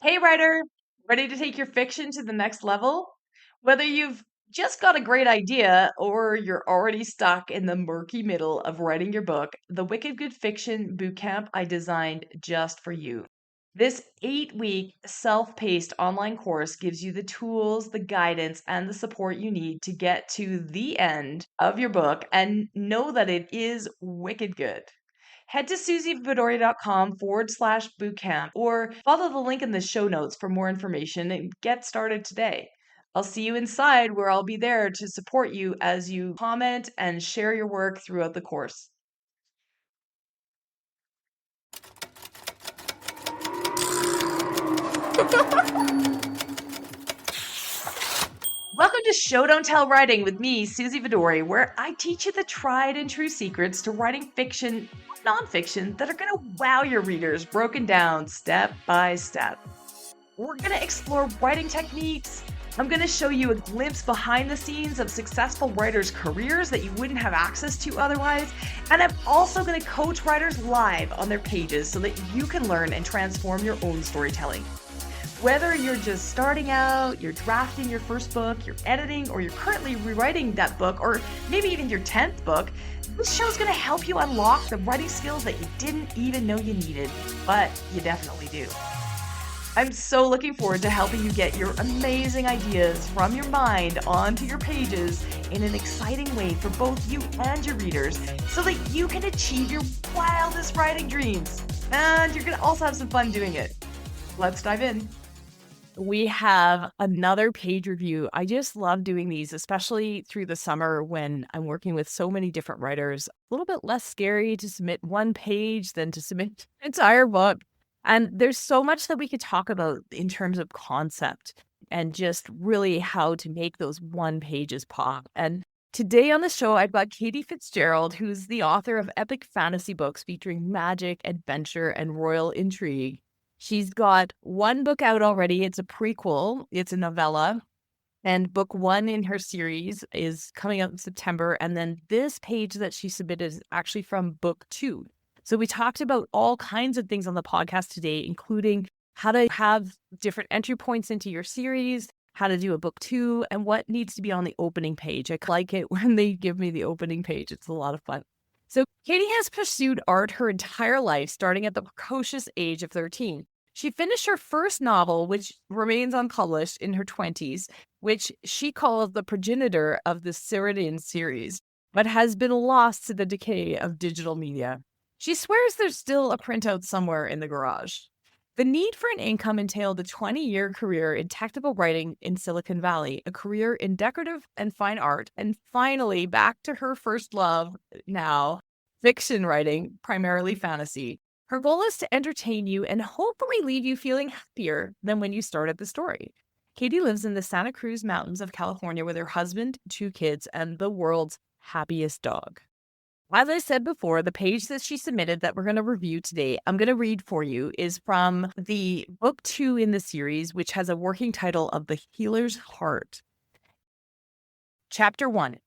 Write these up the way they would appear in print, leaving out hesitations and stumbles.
Hey, writer, ready to take your fiction to the next level? Whether you've just got a great idea or you're already stuck in the murky middle of writing your book, the Wicked Good Fiction Bootcamp I designed just for you. This 8-week self paced online course gives you the tools, the guidance, and the support you need to get to the end of your book and know that it is wicked good. Head to suzyvidori.com/bootcamp or follow the link in the show notes for more information and get started today. I'll see you inside where I'll be there to support you as you comment and share your work throughout the course. Welcome to Show Don't Tell Writing with me, Suzy Vidori, where I teach you the tried and true secrets to writing fiction, nonfiction that are going to wow your readers, broken down step by step. We're going to explore writing techniques. I'm going to show you a glimpse behind the scenes of successful writers' careers that you wouldn't have access to otherwise. And I'm also going to coach writers live on their pages so that you can learn and transform your own storytelling. Whether you're just starting out, you're drafting your first book, you're editing, or you're currently rewriting that book, or maybe even your 10th book, this show's going to help you unlock the writing skills that you didn't even know you needed, but you definitely do. I'm so looking forward to helping you get your amazing ideas from your mind onto your pages in an exciting way for both you and your readers so that you can achieve your wildest writing dreams. And you're going to also have some fun doing it. Let's dive in. We have another page review. I just love doing these, especially through the summer when I'm working with so many different writers. A little bit less scary to submit one page than to submit an entire book. And there's so much that we could talk about in terms of concept and just really how to make those one pages pop. And today on the show, I've got Katie Fitzgerald, who's the author of epic fantasy books featuring magic, adventure, and royal intrigue. She's got one book out already. It's a prequel. It's a novella. And book one in her series is coming out in September. And then this page that she submitted is actually from book two. So we talked about all kinds of things on the podcast today, including how to have different entry points into your series, how to do a book two, and what needs to be on the opening page. I like it when they give me the opening page. It's a lot of fun. So Katie has pursued art her entire life, starting at the precocious age of 13. She finished her first novel, which remains unpublished, in her 20s, which she calls the progenitor of the Cyrodian series, but has been lost to the decay of digital media. She swears there's still a printout somewhere in the garage. The need for an income entailed a 20-year career in technical writing in Silicon Valley, a career in decorative and fine art, and finally back to her first love now, fiction writing, primarily fantasy. Her goal is to entertain you and hopefully leave you feeling happier than when you started the story. Katie lives in the Santa Cruz Mountains of California with her husband, 2 kids, and the world's happiest dog. As I said before, the page that she submitted that we're going to review today, I'm going to read for you, is from the book 2 in the series, which has a working title of The Healer's Heart. Chapter 1.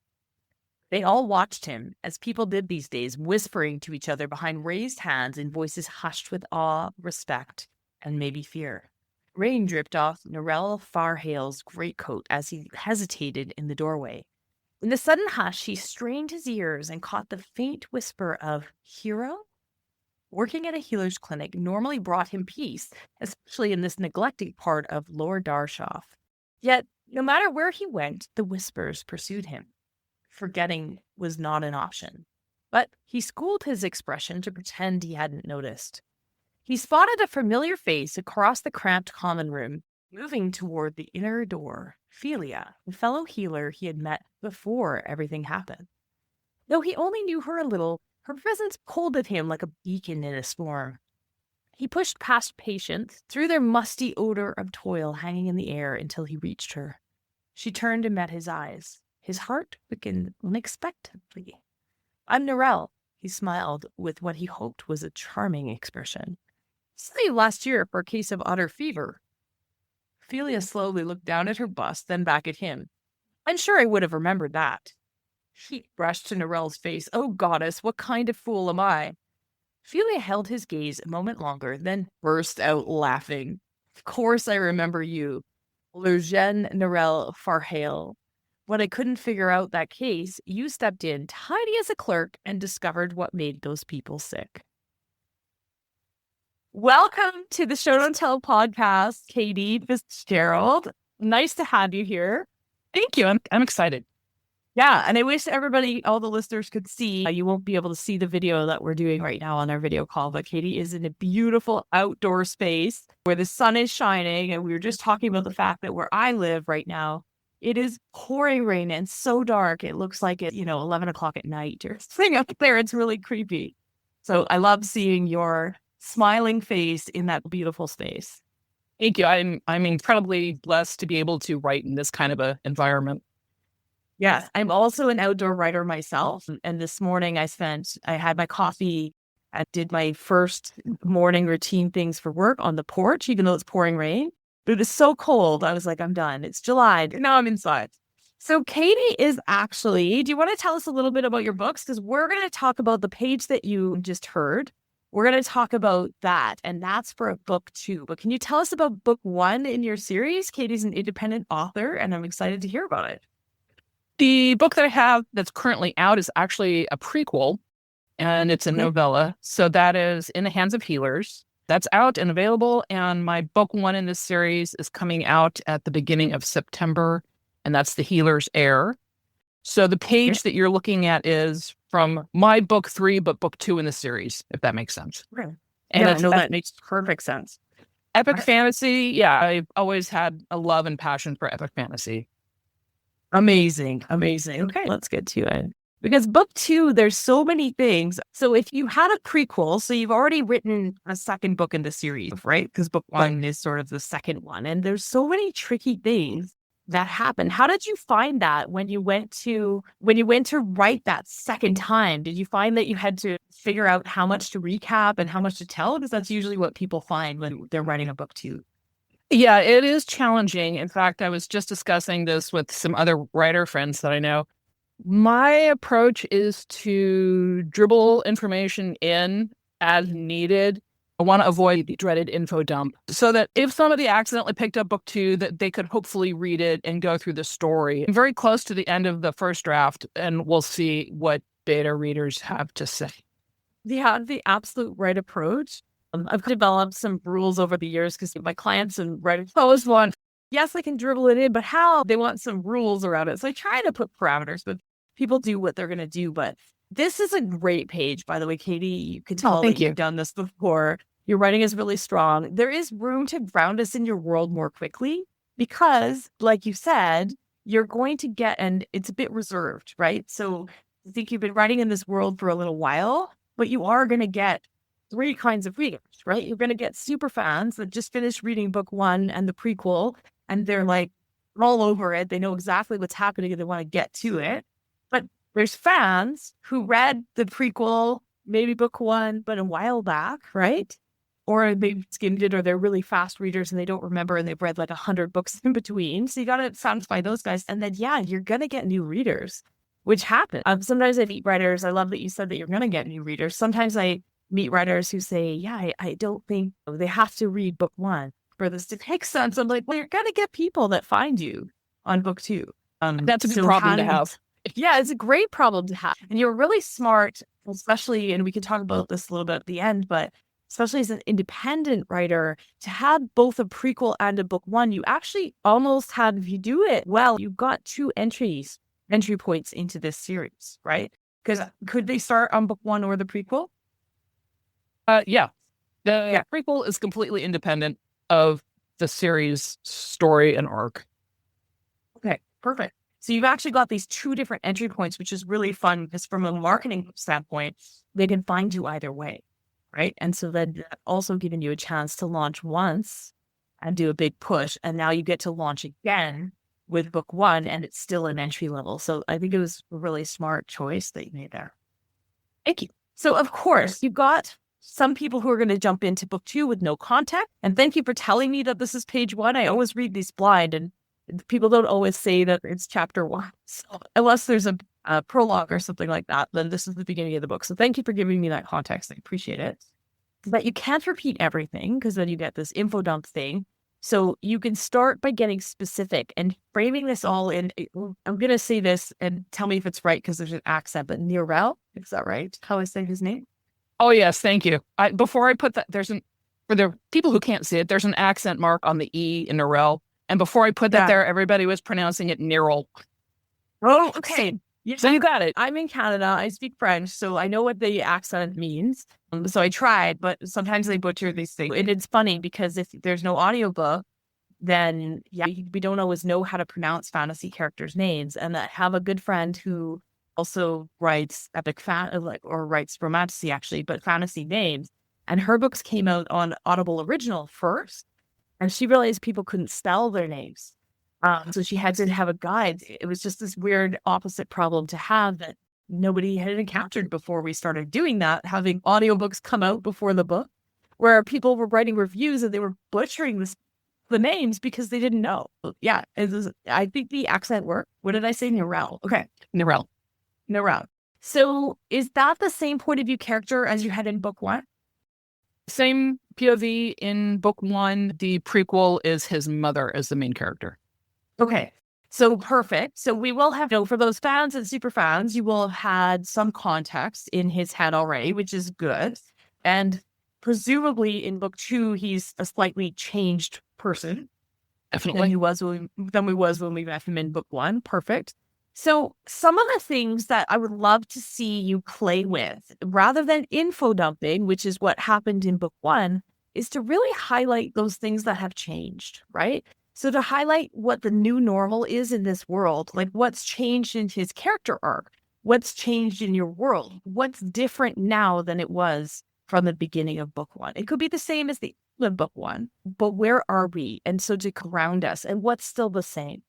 They all watched him, as people did these days, whispering to each other behind raised hands in voices hushed with awe, respect, and maybe fear. Rain dripped off Narelle Farhale's greatcoat as he hesitated in the doorway. In the sudden hush, he strained his ears and caught the faint whisper of hero. Working at a healer's clinic normally brought him peace, especially in this neglected part of Lower Darshoff. Yet, no matter where he went, the whispers pursued him. Forgetting was not an option. But he schooled his expression to pretend he hadn't noticed. He spotted a familiar face across the cramped common room, moving toward the inner door. Philia, the fellow healer he had met before everything happened. Though he only knew her a little, her presence pulled at him like a beacon in a storm. He pushed past patients, through their musty odor of toil hanging in the air until he reached her. She turned and met his eyes. His heart quickened unexpectedly. I'm Narelle, he smiled with what he hoped was a charming expression. Saw you last year for a case of utter fever. Philia slowly looked down at her bust, then back at him. I'm sure I would have remembered that. Heat brushed to Narelle's face. Oh, goddess, what kind of fool am I? Philia held his gaze a moment longer, then burst out laughing. Of course, I remember you, Lurgen Narelle Farhale. When I couldn't figure out that case, you stepped in, tiny as a clerk, and discovered what made those people sick. Welcome to the Show Don't Tell podcast, Katie Fitzgerald. Nice to have you here. Thank you. I'm excited. Yeah, and I wish everybody, all the listeners could see. You won't be able to see the video that we're doing right now on our video call, but Katie is in a beautiful outdoor space where the sun is shining. And we were just talking about the fact that where I live right now, it is pouring rain and so dark. It looks like it's, 11 o'clock at night or something up there. It's really creepy. So I love seeing your smiling face in that beautiful space. Thank you. I'm incredibly blessed to be able to write in this kind of a environment. Yes, I'm also an outdoor writer myself. And this morning I had my coffee and did my first morning routine things for work on the porch, even though it's pouring rain. But it was so cold. I was like, I'm done. It's July. Now I'm inside. So Katie is actually, do you want to tell us a little bit about your books? Because we're going to talk about the page that you just heard. We're going to talk about that. And that's for book 2. But can you tell us about book 1 in your series? Katie's an independent author, and I'm excited to hear about it. The book that I have that's currently out is actually a prequel, and it's a novella. So that is In the Hands of Healers. That's out and available. And my book 1 in this series is coming out at the beginning of September, and that's The Healer's Heir. So the page that you're looking at is from my book 3, but book 2 in the series, if that makes sense. Okay. And that makes perfect sense. Epic fantasy. Yeah, I've always had a love and passion for epic fantasy. Amazing. Okay, let's get to it. Because book 2, there's so many things. So if you had a prequel, so you've already written a second book in the series, right? Because book 1 is sort of the second one. And there's so many tricky things that happen. How did you find that when you went to write that second time? Did you find that you had to figure out how much to recap and how much to tell? Because that's usually what people find when they're writing a book 2. Yeah, it is challenging. In fact, I was just discussing this with some other writer friends that I know. My approach is to dribble information in as needed. I want to avoid the dreaded info dump so that if somebody accidentally picked up book 2, that they could hopefully read it and go through the story. I'm very close to the end of the first draft, and we'll see what beta readers have to say. Yeah, the absolute right approach. I've developed some rules over the years because my clients and writers always want, yes, I can dribble it in, but how? They want some rules around it. So I try to put parameters, but people do what they're going to do. But this is a great page, by the way, Katie. You can tell that you've done this before. Your writing is really strong. There is room to ground us in your world more quickly because, like you said, you're going to get, and it's a bit reserved, right? So I think you've been writing in this world for a little while, but you are going to get 3 kinds of readers, right? You're going to get super fans that just finished reading book 1 and the prequel, and they're like all over it. They know exactly what's happening and they want to get to it. But there's fans who read the prequel, maybe book 1, but a while back, right? Or they skimmed it, or they're really fast readers and they don't remember and they've read like 100 books in between. So you got to satisfy those guys. And then, yeah, you're going to get new readers, which happens. Sometimes I meet writers. I love that you said that you're going to get new readers. Sometimes I meet writers who say, yeah, I don't think they have to read book 1 for this to make sense. I'm like, well, you're going to get people that find you on book 2. That's a good problem to have. Yeah, it's a great problem to have. And you're really smart, especially, and we can talk about this a little bit at the end, but especially as an independent writer, to have both a prequel and a book 1, you actually almost have, if you do it well, you've got 2 entry points into this series, right? Because could they start on book 1 or the prequel? Yeah. The prequel is completely independent of the series story and arc. Okay, perfect. So you've actually got these 2 different entry points, which is really fun because from a marketing standpoint, they can find you either way, right? And so then also giving you a chance to launch once and do a big push. And now you get to launch again with book 1 and it's still an entry level. So I think it was a really smart choice that you made there. Thank you. So of course, you've got some people who are going to jump into book 2 with no context. And thank you for telling me that this is page 1. I always read these blind and people don't always say that it's chapter 1. So unless there's a prologue or something like that, then this is the beginning of the book. So thank you for giving me that context. I appreciate it. But you can't repeat everything because then you get this info dump thing. So you can start by getting specific and framing this all in. I'm going to say this and tell me if it's right because there's an accent, but Nirel, is that right? How I say his name? Oh, yes. Thank you. Before I put that, for the people who can't see it, there's an accent mark on the E in Narelle. And before I put that Yeah. there, everybody was pronouncing it Nirel. Oh, okay. So you got it. I'm in Canada. I speak French, so I know what the accent means. So I tried, but sometimes they butcher these things. And it's funny because if there's no audiobook, then we don't always know how to pronounce fantasy characters' names. And I have a good friend who also writes or writes romantasy actually, but fantasy names. And her books came out on Audible Original first, and she realized people couldn't spell their names. So she had to have a guide. It was just this weird opposite problem to have that nobody had encountered before we started doing that, having audiobooks come out before the book, where people were writing reviews and they were butchering the names because they didn't know. Yeah, I think the accent worked. What did I say? Narelle. Okay. Narelle. Narelle. So is that the same point of view character as you had in book one? Same POV in book one. The prequel is his mother as the main character. Okay. So perfect. So we will have, for those fans and super fans, you will have had some context in his head already, which is good. And presumably in book two, he's a slightly changed person. Definitely. Than we was when we met him in book one. Perfect. So some of the things that I would love to see you play with, rather than info dumping, which is what happened in book one, is to really highlight those things that have changed, right? So to highlight what the new normal is in this world, like what's changed in his character arc, what's changed in your world, what's different now than it was from the beginning of book one. It could be the same as the book one, but where are we? And so to ground us, and what's still the same.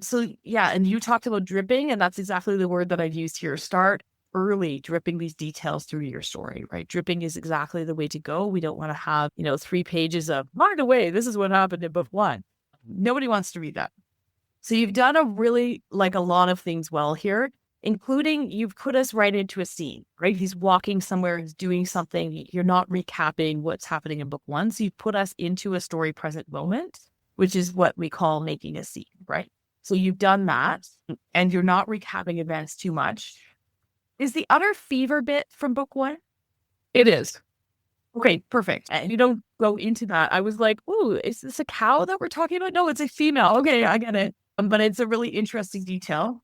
So yeah, and you talked about dripping, and that's exactly the word that I've used here. Start early, dripping these details through your story, right? Dripping is exactly the way to go. We don't want to have, 3 pages of, by the way, this is what happened in book one. Nobody wants to read that. So you've done a lot of things well here, including you've put us right into a scene, right? He's walking somewhere, he's doing something. You're not recapping what's happening in book one. So you've put us into a story present moment, which is what we call making a scene, right? So you've done that, and you're not recapping events too much. Is the utter fever bit from book one? It is. Okay, perfect. And you don't go into that. I was like, ooh, is this a cow that we're talking about? No, it's a female. Okay, I get it. But it's a really interesting detail.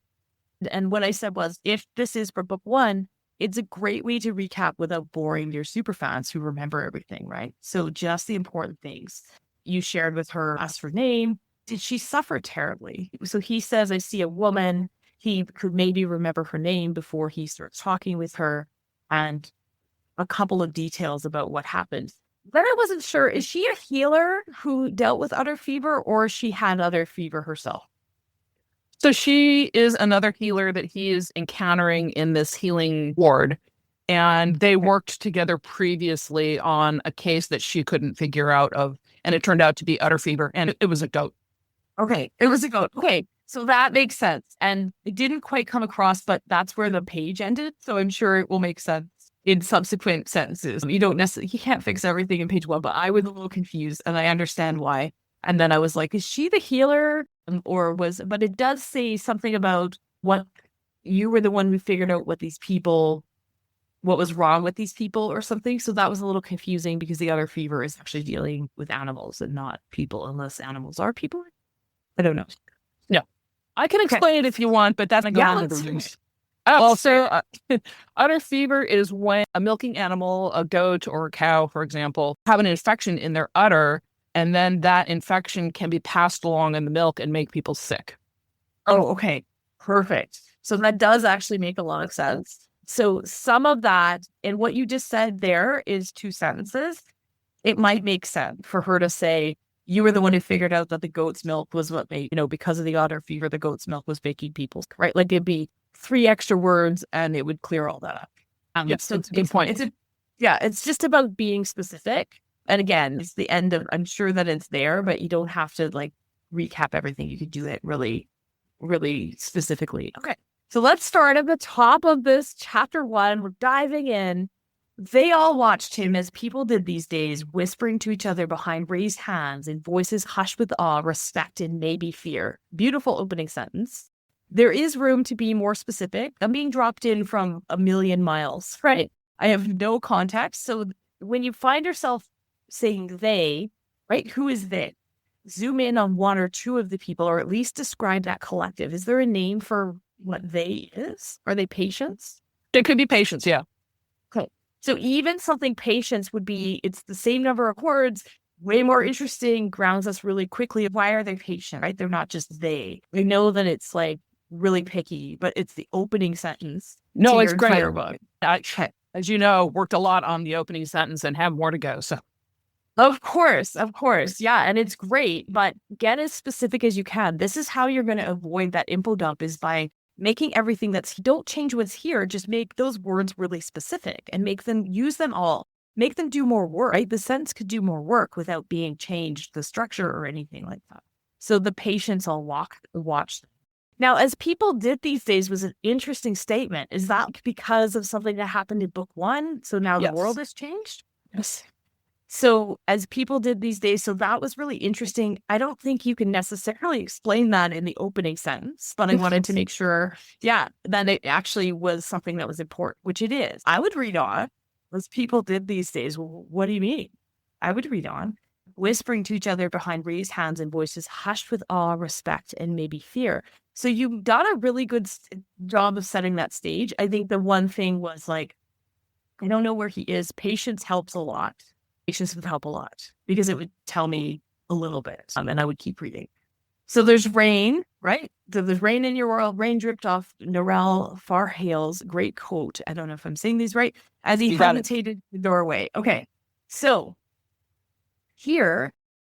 And what I said was, if this is for book one, it's a great way to recap without boring your super fans who remember everything, right? So just the important things. You shared with her, asked her name. Did she suffer terribly? So he says, I see a woman. He could maybe remember her name before he starts talking with her. And a couple of details about what happened. Then I wasn't sure, is she a healer who dealt with utter fever, or she had utter fever herself? So she is another healer that he is encountering in this healing ward. And they worked together previously on a case that she couldn't figure out of. And it turned out to be utter fever. And it was a goat. Okay. It was a goat. Okay. So that makes sense. And it didn't quite come across, but that's where the page ended. So I'm sure it will make sense in subsequent sentences. You can't fix everything in page one, but I was a little confused, and I understand why. And then I was like, is she the healer? But it does say something about what you were the one who figured out what was wrong with these people or something. So that was a little confusing because the other fever is actually dealing with animals and not people, unless animals are people. I don't know. No, I can explain it if you want, but that's utter fever is when a milking animal, a goat or a cow, for example, have an infection in their udder, and then that infection can be passed along in the milk and make people sick. Oh, okay. Perfect. So that does actually make a lot of sense. So some of that, and what you just said there is 2 sentences. It might make sense for her to say, you were the one who figured out that the goat's milk was what made, because of the otter fever, the goat's milk was making people, right? Like it'd be 3 extra words and it would clear all that up. Yes, so it's a good point. It's just about being specific. And again, it's the end of, I'm sure that it's there, but you don't have to recap everything. You could do it really, really specifically. Okay. So let's start at the top of this chapter 1. We're diving in. They all watched him as people did these days, whispering to each other behind raised hands in voices hushed with awe, respect, and maybe fear. Beautiful opening sentence. There is room to be more specific. I'm being dropped in from a million miles, right? I have no context. So when you find yourself saying they, right, who is they? Zoom in on one or two of the people, or at least describe that collective. Is there a name for what they is? Are they patients? It could be patients, yeah. Okay. So even something patience would be, it's the same number of words, way more interesting, grounds us really quickly. Why are they patient, right? They're not just they. We know that it's like really picky, but it's the opening sentence. No, to it's your great. entire book. As you know, worked a lot on the opening sentence and have more to go. So Of course. Yeah. And it's great, but get as specific as you can. This is how you're going to avoid that info dump, is by making everything don't change what's here. Just make those words really specific and use them all. Make them do more work, right? The sentence could do more work without being changed, the structure or anything like that. So the patients all watch. Now, as people did these days was an interesting statement. Is that because of something that happened in book 1? So now the world has changed? Yes. So as people did these days, so that was really interesting. I don't think you can necessarily explain that in the opening sentence, but I wanted to make sure, that it actually was something that was important, which it is. I would read on, as people did these days. Well, what do you mean? I would read on, whispering to each other behind raised hands and voices hushed with awe, respect, and maybe fear. So you've done a really good job of setting that stage. I think the one thing was like, I don't know where he is. Patience helps a lot. Patience would help a lot because it would tell me a little bit, and I would keep reading. So there's rain, right? So there's rain in your world. Rain dripped off Narelle Farhale's great coat. I don't know if I'm saying these right. As he hesitated the doorway. Okay. So here,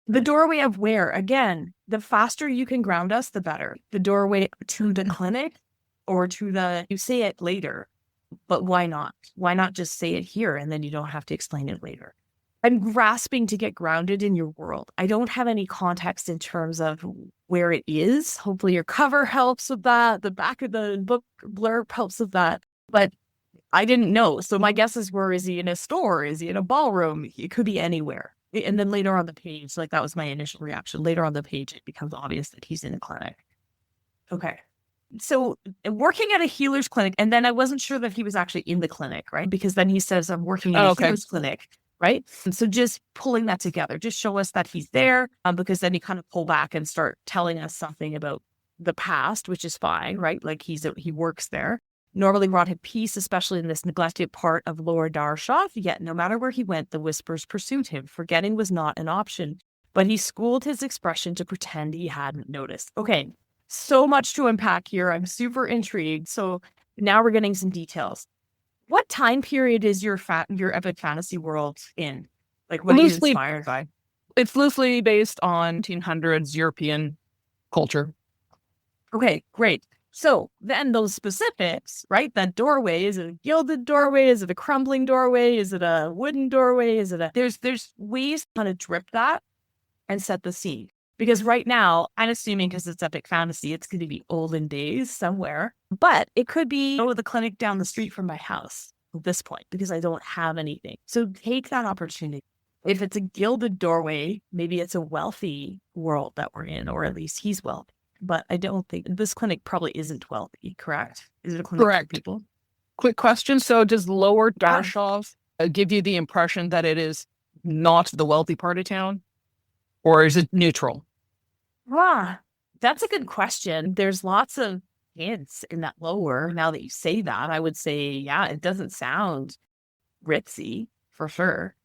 the doorway of where? Again, the faster you can ground us, the better. The doorway to the clinic or you say it later, but why not? Why not just say it here and then you don't have to explain it later? I'm grasping to get grounded in your world. I don't have any context in terms of where it is. Hopefully your cover helps with that. The back of the book blurb helps with that. But I didn't know. So my guesses were, is he in a store? Is he in a ballroom? It could be anywhere. And then later on the page, like that was my initial reaction. Later on the page, it becomes obvious that he's in a clinic. Okay. So working at a healer's clinic, and then I wasn't sure that he was actually in the clinic, right? Because then he says, I'm working in a healer's clinic. Right. And so just pulling that together, just show us that he's there, because then you kind of pull back and start telling us something about the past, which is fine. Right. Like he works there. Normally brought him peace, especially in this neglected part of Lower Darshav. Yet no matter where he went, the whispers pursued him. Forgetting was not an option, but he schooled his expression to pretend he hadn't noticed. Okay. So much to unpack here. I'm super intrigued. So now we're getting some details. What time period is your epic fantasy world in? Like, what are you inspired by? It's loosely based on 1800s European culture. Okay, great. So then those specifics, right? That doorway, is it a gilded doorway? Is it a crumbling doorway? Is it a wooden doorway? Is it there's ways to kind of drip that and set the scene. Because right now, I'm assuming because it's epic fantasy, it's going to be olden days somewhere. But it could be the clinic down the street from my house at this point, because I don't have anything. So take that opportunity. If it's a gilded doorway, maybe it's a wealthy world that we're in, or at least he's wealthy. But I don't think this clinic probably isn't wealthy, correct? Is it a clinic for people? Quick question. So does Lower Darshav give you the impression that it is not the wealthy part of town? Or is it neutral? That's a good question. There's lots of hints in that lower. Now that you say that, I would say, it doesn't sound ritzy for sure.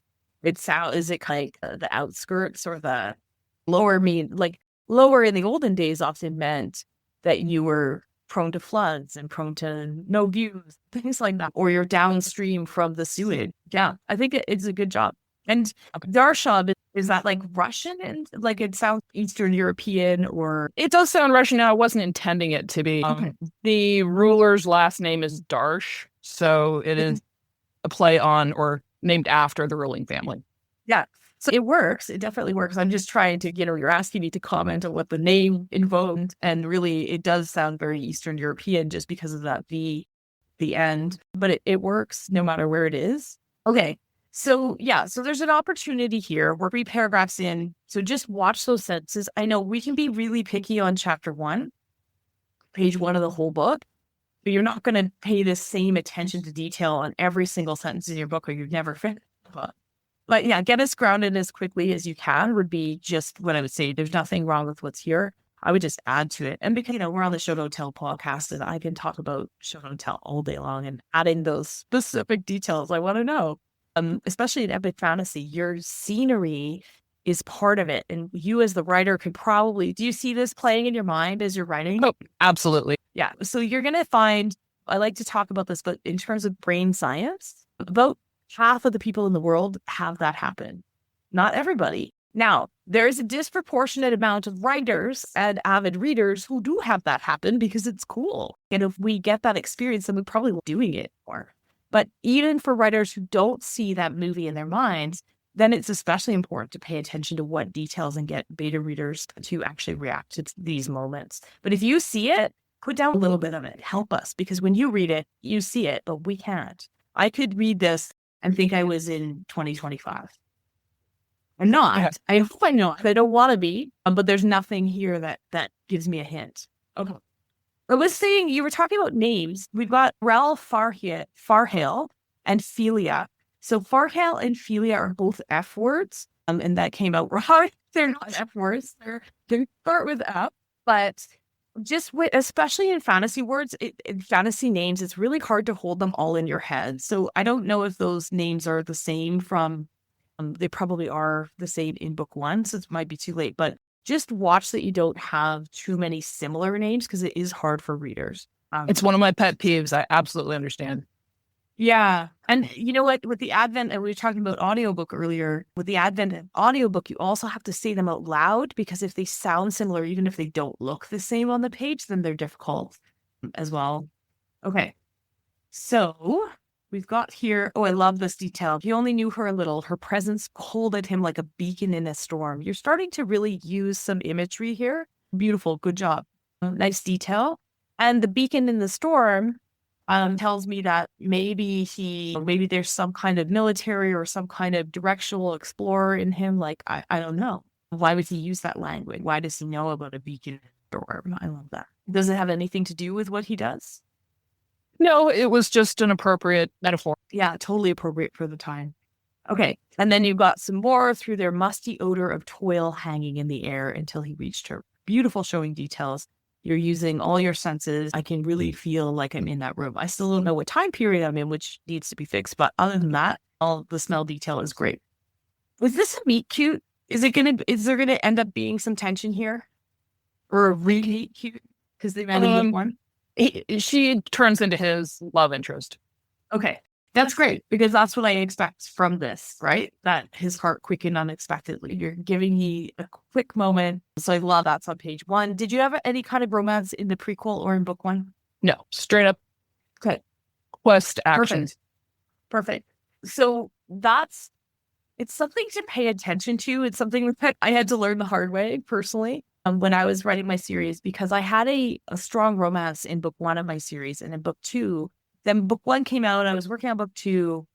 Is it like the outskirts, or the lower lower in the olden days often meant that you were prone to floods and prone to no views, things like that, or you're downstream from the sewage. Yeah, I think it's a good job. And Darshav, is that like Russian? And like it sounds Eastern European, or it does sound Russian. Now I wasn't intending it to be. The ruler's last name is Darsh, so it is a play on or named after the ruling family. Yeah, so it works. It definitely works. I'm just trying to, you're asking me to comment on what the name invoked, and really, it does sound very Eastern European just because of that the end. But it works no matter where it is. Okay. So there's an opportunity here. We're 3 paragraphs in. So just watch those sentences. I know we can be really picky on chapter 1, page 1 of the whole book, but you're not going to pay the same attention to detail on every single sentence in your book or you've never finished the book. But yeah, get us grounded as quickly as you can would be just what I would say. There's nothing wrong with what's here. I would just add to it. And because, we're on the Show Don't Tell podcast and I can talk about Show Don't Tell all day long and adding those specific details I want to know. Especially in epic fantasy, your scenery is part of it. And you as the writer could probably, do you see this playing in your mind as you're writing? Oh, absolutely. Yeah. So you're going to find, I like to talk about this, but in terms of brain science, about half of the people in the world have that happen. Not everybody. Now, there is a disproportionate amount of writers and avid readers who do have that happen because it's cool. And if we get that experience, then we probably will be doing it more. But even for writers who don't see that movie in their minds, then it's especially important to pay attention to what details and get beta readers to actually react to these moments. But if you see it, put down a little bit of it. Help us, because when you read it, you see it, but we can't. I could read this and think I was in 2025. I'm not. Yeah. I hope I'm not. I don't want to be, but there's nothing here that gives me a hint. Okay. I was saying, you were talking about names. We've got Rel Farhale and Philia. So Farhale and Philia are both F words, and that came out wrong. They're not F words. They start with F, but just especially in fantasy words, in fantasy names, it's really hard to hold them all in your head. So I don't know if those names are the same from. They probably are the same in book 1, so it might be too late. But just watch that you don't have too many similar names because it is hard for readers. It's one of my pet peeves. I absolutely understand. Yeah. And you know what? With the advent, and we were talking about audiobook earlier, with the advent of audiobook, you also have to say them out loud because if they sound similar, even if they don't look the same on the page, then they're difficult as well. Okay. So we've got here, I love this detail. He only knew her a little. Her presence pulled at him like a beacon in a storm. You're starting to really use some imagery here. Beautiful. Good job. Nice detail. And the beacon in the storm tells me that maybe there's some kind of military or some kind of directional explorer in him. Like, I don't know. Why would he use that language? Why does he know about a beacon in the storm? I love that. Does it have anything to do with what he does? No, it was just an appropriate metaphor. Yeah, totally appropriate for the time. Okay. And then you've got some more through their musty odor of toil hanging in the air until he reached her. Beautiful showing details. You're using all your senses. I can really feel like I'm in that room. I still don't know what time period I'm in, which needs to be fixed. But other than that, all the smell detail is great. Was this a meet cute? Is there going to end up being some tension here? Or a re-meet cute? Because they met in book 1? She turns into his love interest. Okay. That's great because that's what I expect from this, right? That his heart quickened unexpectedly. You're giving me a quick moment. So I love that's on page 1. Did you have any kind of romance in the prequel or in book 1? No, straight up Okay. quest action. Perfect. So it's something to pay attention to. It's something that I had to learn the hard way personally. When I was writing my series, because I had a strong romance in book 1 of my series, and in book 2, then book 1 came out, I was working on book 2,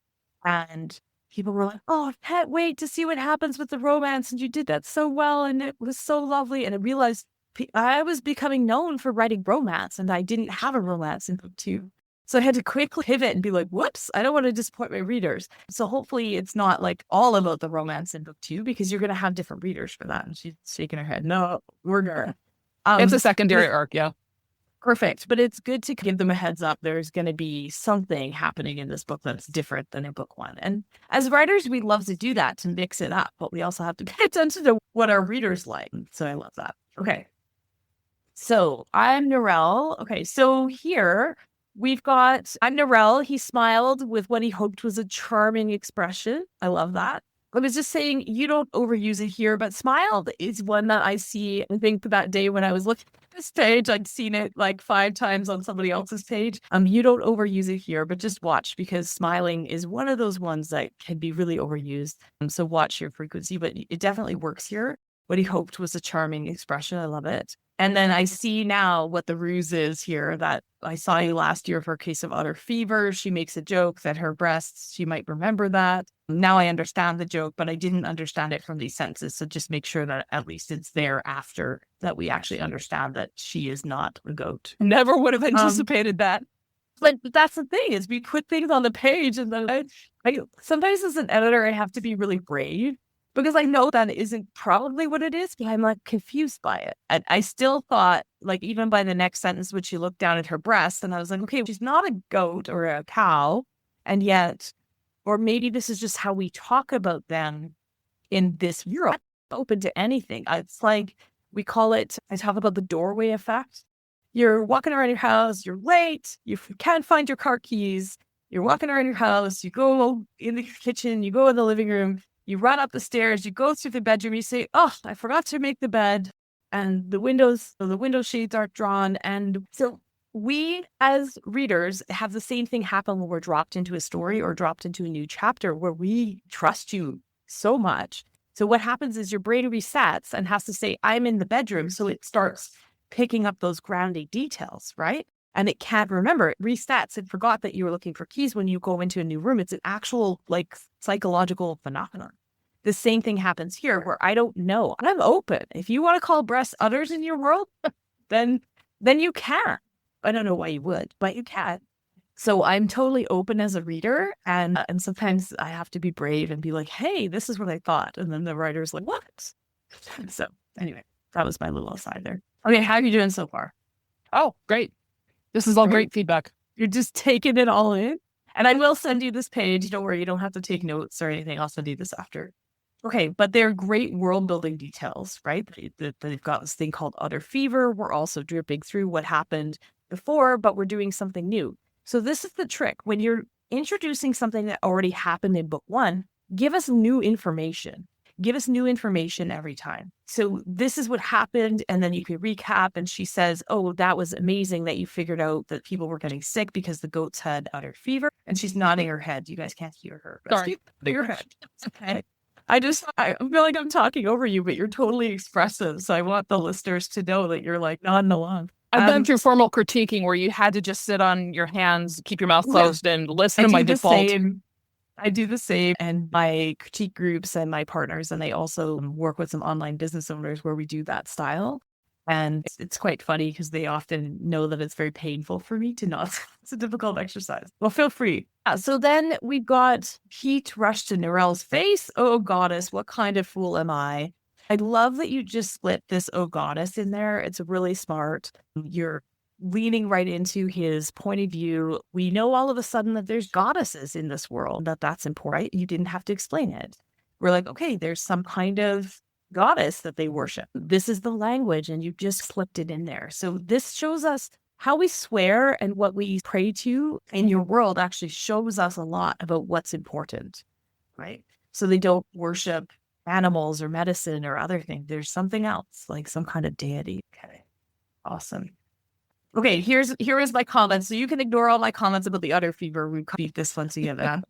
and people were like, oh, I can't wait to see what happens with the romance, and you did that so well, and it was so lovely, and I realized I was becoming known for writing romance, and I didn't have a romance in book 2. So I had to quickly pivot and be like, whoops, I don't want to disappoint my readers. So hopefully it's not like all about the romance in book 2 because you're going to have different readers for that. And she's shaking her head. No, we're going it's a secondary arc, yeah. Perfect. But it's good to give them a heads up. There's going to be something happening in this book that's different than in book 1. And as writers, we love to do that, to mix it up. But we also have to pay attention to what our readers like. So I love that. Okay. So I'm Narelle. Okay. So here I'm Narelle. He smiled with what he hoped was a charming expression. I love that. I was just saying, you don't overuse it here, but smiled is one that I see. I think that day when I was looking at this page, I'd seen it like 5 times on somebody else's page. You don't overuse it here, but just watch because smiling is one of those ones that can be really overused. So watch your frequency, but it definitely works here. What he hoped was a charming expression. I love it. And then I see now what the ruse is here, that I saw you last year for a case of utter fever. She makes a joke that her breasts, she might remember that. Now I understand the joke, but I didn't understand it from these sentences. So just make sure that at least it's there after that we actually understand that she is not a goat. Never would have anticipated that. But that's the thing, is we put things on the page, and then I sometimes as an editor, I have to be really brave because I know that isn't probably what it is, but I'm like confused by it. And I still thought, like, even by the next sentence, when she looked down at her breast, and I was like, okay, she's not a goat or a cow. And yet, or maybe this is just how we talk about them in this Europe, open to anything. It's like, we call it, I talk about the doorway effect. You're walking around your house, you're late, you can't find your car keys, you're walking around your house, you go in the kitchen, you go in the living room, you run up the stairs, you go through the bedroom, you say, oh, I forgot to make the bed, and the window shades aren't drawn. And so we as readers have the same thing happen when we're dropped into a story or dropped into a new chapter where we trust you so much. So what happens is your brain resets and has to say, I'm in the bedroom. So it starts picking up those grounding details, right? And it can't remember. It resets. It forgot that you were looking for keys when you go into a new room. It's an actual like psychological phenomenon. The same thing happens here where I don't know. I'm open. If you want to call breast udders in your world, then you can. I don't know why you would, but you can. So I'm totally open as a reader. And sometimes I have to be brave and be like, hey, this is what I thought. And then the writer's like, what? So anyway, that was my little aside there. Okay, how are you doing so far? Oh, great. This is all great feedback. You're just taking it all in. And I will send you this page. Don't worry, you don't have to take notes or anything. I'll send you this after. Okay, but they're great world building details, right? They've got this thing called utter fever. We're also dripping through what happened before, but we're doing something new. So this is the trick. When you're introducing something that already happened in book one, give us new information. Give us new information every time. So this is what happened. And then you can recap. And she says, oh, that was amazing that you figured out that people were getting sick because the goats had utter fever. And she's nodding her head. You guys can't hear her. Sorry. Your head. Okay. I feel like I'm talking over you, but you're totally expressive. So I want the listeners to know that you're like nodding along. I've been through formal critiquing where you had to just sit on your hands, keep your mouth closed, and listen to my default. I do the same, and my critique groups and my partners, and they also work with some online business owners where we do that style. And it's quite funny because they often know that it's very painful for me to not. It's a difficult exercise. Well, feel free. So then we got heat rushed to Narelle's face. Oh, goddess, what kind of fool am I? I love that you just split this oh, goddess in there. It's really smart. You're leaning right into his point of view. We know all of a sudden that there's goddesses in this world, that's important. Right? You didn't have to explain it. We're like, okay, there's some kind of goddess that they worship. This is the language, and you just slipped it in there. So this shows us how we swear and what we pray to in your world actually shows us a lot about what's important, right? So they don't worship animals or medicine or other things. There's something else, like some kind of deity. Okay, awesome. Okay, here is my comments. So you can ignore all my comments about the utter fever. We copied this one together.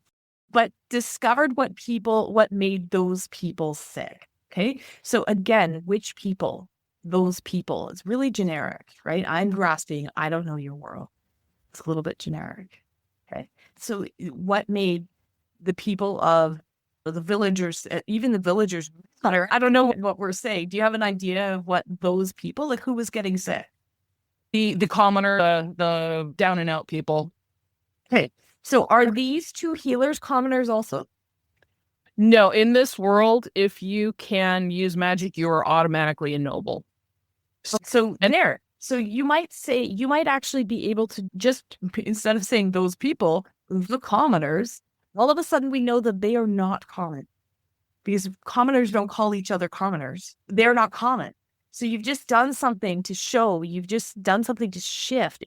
But discovered what made those people sick. Okay, so again, which people? Those people. It's really generic, right? I'm grasping. I don't know your world. It's a little bit generic. Okay, so what made the people of the villagers, even the villagers, I don't know what we're saying. Do you have an idea of what those people, like who was getting sick? The commoner, the down and out people. Okay, so are these two healers commoners also? No, in this world, if you can use magic, you are automatically a noble. So you might actually be able to just, instead of saying those people, the commoners, all of a sudden we know that they are not common because commoners don't call each other commoners. They're not common. So you've just done something to shift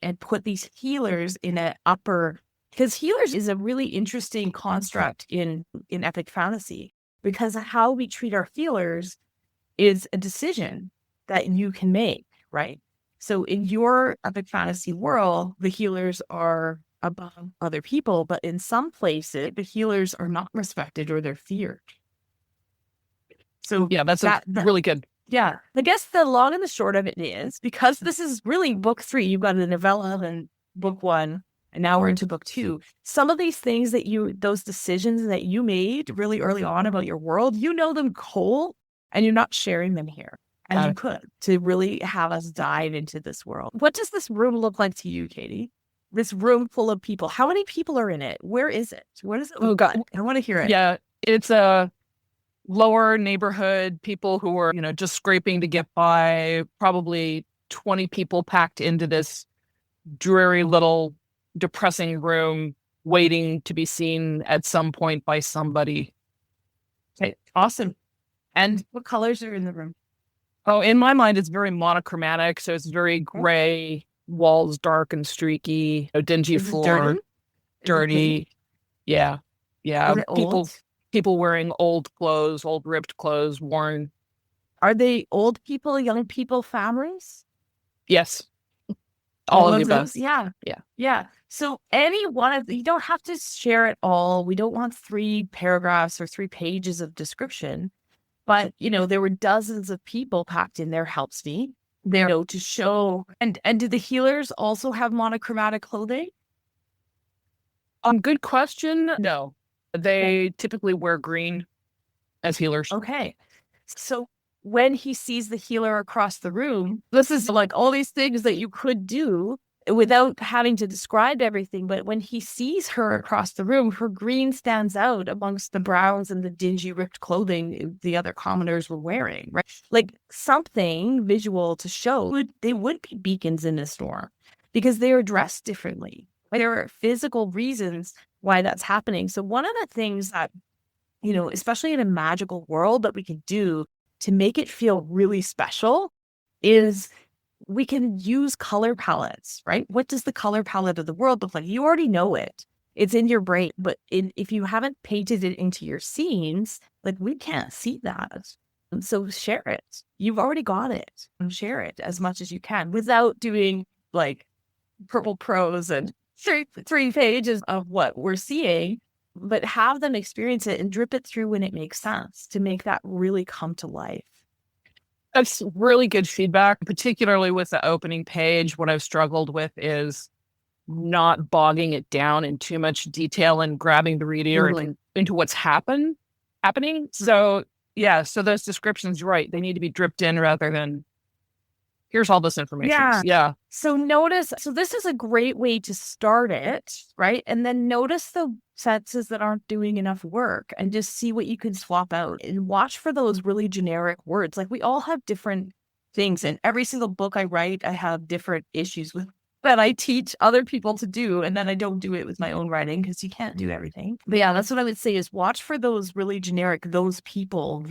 and put these healers in an upper, because healers is a really interesting construct in epic fantasy, because how we treat our healers is a decision that you can make, right? So in your epic fantasy world, the healers are above other people, but in some places, the healers are not respected or they're feared. So yeah, that's really good. Yeah. I guess the long and the short of it is, because this is really book 3, you've got a novella in book 1, and now we're into book 2. Some of these things those decisions that you made really early on about your world, you know them cold, and you're not sharing them here. And you could, to really have us dive into this world. What does this room look like to you, Katie? This room full of people. How many people are in it? Where is it? What is it? Oh, God. I want to hear it. Yeah, it's a lower neighborhood, people who are, just scraping to get by, probably 20 people packed into this dreary little depressing room, waiting to be seen at some point by somebody. Okay, awesome. And what colors are in the room? Oh, in my mind, it's very monochromatic. So it's very gray, walls dark and streaky, dingy floor, dirty. Yeah. Yeah. Is it old? People wearing old clothes, old ripped clothes, worn. Are they old people, young people, families? Yes. All of the above. Those? Yeah. Yeah. Yeah. So any one of you don't have to share it all. We don't want 3 paragraphs or 3 pages of description. But, there were dozens of people packed in there, helps me there, to show. And do the healers also have monochromatic clothing? Good question. No, they typically wear green as healers. Okay. So when he sees the healer across the room, this is like all these things that you could do without having to describe everything. But when he sees her across the room, her green stands out amongst the browns and the dingy ripped clothing the other commoners were wearing, right? Like something visual to show they would be beacons in a storm because they are dressed differently. There are physical reasons why that's happening. So one of the things that, especially in a magical world that we can do to make it feel really special is we can use color palettes, right? What does the color palette of the world look like? You already know it. It's in your brain. But if you haven't painted it into your scenes, we can't see that. So share it. You've already got it. And share it as much as you can without doing purple prose and three pages of what we're seeing, but have them experience it and drip it through when it makes sense to make that really come to life. That's really good feedback, particularly with the opening page. What I've struggled with is not bogging it down in too much detail and grabbing the reader into what's happening. So so those descriptions, right, they need to be dripped in rather than here's all this information. Yeah. So this is a great way to start it, right? And then notice the sentences that aren't doing enough work and just see what you can swap out and watch for those really generic words. We all have different things, and every single book I write, I have different issues with that I teach other people to do. And then I don't do it with my own writing because you can't do everything. But yeah, that's what I would say is watch for those really generic, those people,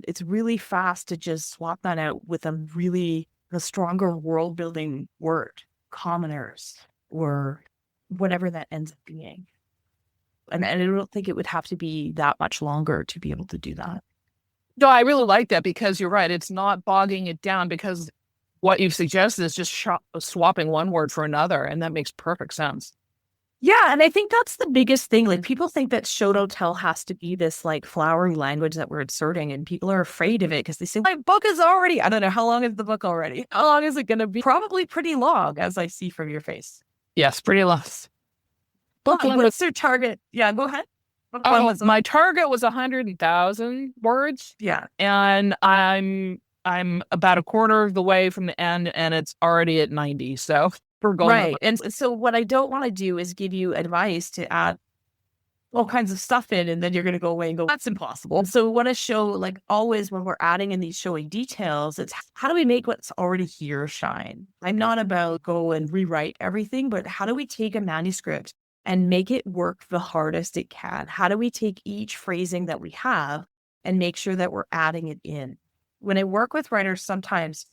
it's really fast to just swap that out with a stronger world building word, commoners, or whatever that ends up being. And I don't think it would have to be that much longer to be able to do that. No, I really like that because you're right. It's not bogging it down because what you've suggested is just swapping one word for another. And that makes perfect sense. Yeah. And I think that's the biggest thing. People think that show don't tell has to be this flowery language that we're inserting, and people are afraid of it because they say, my book is already, I don't know, how long is the book already? How long is it going to be? Probably pretty long, as I see from your face. Yes, pretty long. What's their target? Yeah, go ahead. My target was 100,000 words. Yeah. And I'm about a quarter of the way from the end, and it's already at 90. So we're going right. And so what I don't want to do is give you advice to add all kinds of stuff in, and then you're going to go away and go, that's impossible. So we want to show, always when we're adding in these showing details, it's how do we make what's already here shine? I'm not about go and rewrite everything, but how do we take a manuscript and make it work the hardest it can? How do we take each phrasing that we have and make sure that we're adding it in? When I work with writers, sometimes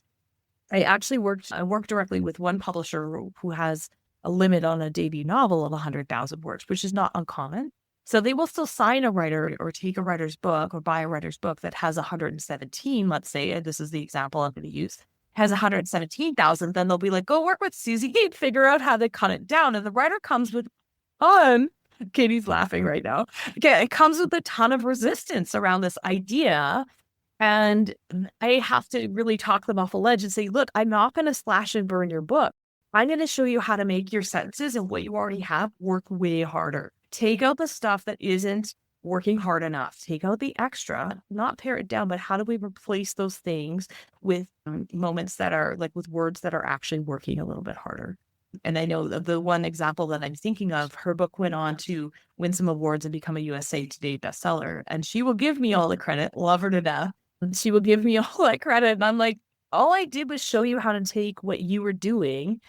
I work directly with one publisher who has a limit on a debut novel of 100,000 words, which is not uncommon. So they will still sign a writer or take a writer's book or buy a writer's book that has 117, let's say, this is the example I'm going to use, has 117,000. Then they'll be like, go work with Suzy and figure out how to cut it down. And the writer comes with Katie's laughing right now. Okay, it comes with a ton of resistance around this idea. And I have to really talk them off a ledge and say, look, I'm not going to slash and burn your book. I'm going to show you how to make your sentences and what you already have work way harder. Take out the stuff that isn't working hard enough. Take out the extra, not pare it down, but how do we replace those things with moments that are like with words that are actually working a little bit harder? And I know the one example that I'm thinking of, her book went on to win some awards and become a USA Today bestseller. And she will give me all the credit, love her to death. And she will give me all that credit. And I'm like, all I did was show you how to take what you were doing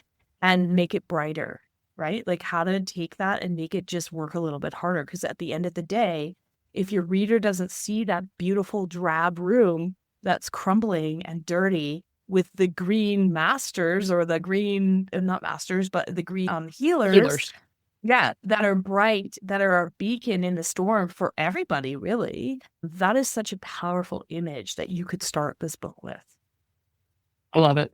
and make it brighter, right? Like how to take that and make it just work a little bit harder. Because at the end of the day, if your reader doesn't see that beautiful drab room that's crumbling and dirty with the green masters or the green, not masters, but the green healers. Yeah, that are bright, that are a beacon in the storm for everybody, really. That is such a powerful image that you could start this book with. I love it.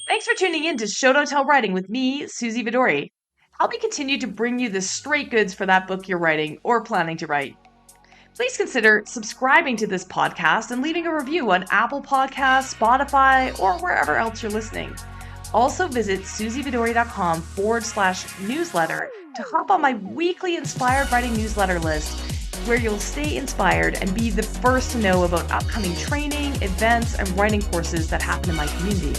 Thanks for tuning in to Show Don't Tell Writing with me, Suzy Vidori. Help me continue to bring you the straight goods for that book you're writing or planning to write. Please consider subscribing to this podcast and leaving a review on Apple Podcasts, Spotify, or wherever else you're listening. Also visit suzyvidori.com/newsletter to hop on my weekly inspired writing newsletter list, where you'll stay inspired and be the first to know about upcoming training, events, and writing courses that happen in my community.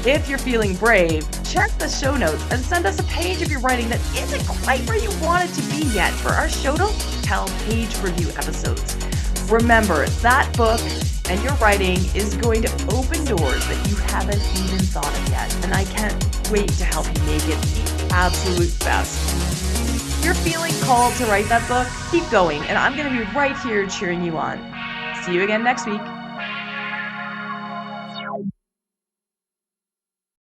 If you're feeling brave, check the show notes and send us a page of your writing that isn't quite where you want it to be yet for our Show Don't Tell page review episodes. Remember, that book and your writing is going to open doors that you haven't even thought of yet, and I can't wait to help you make it the absolute best. If you're feeling called to write that book, keep going, and I'm going to be right here cheering you on. See you again next week.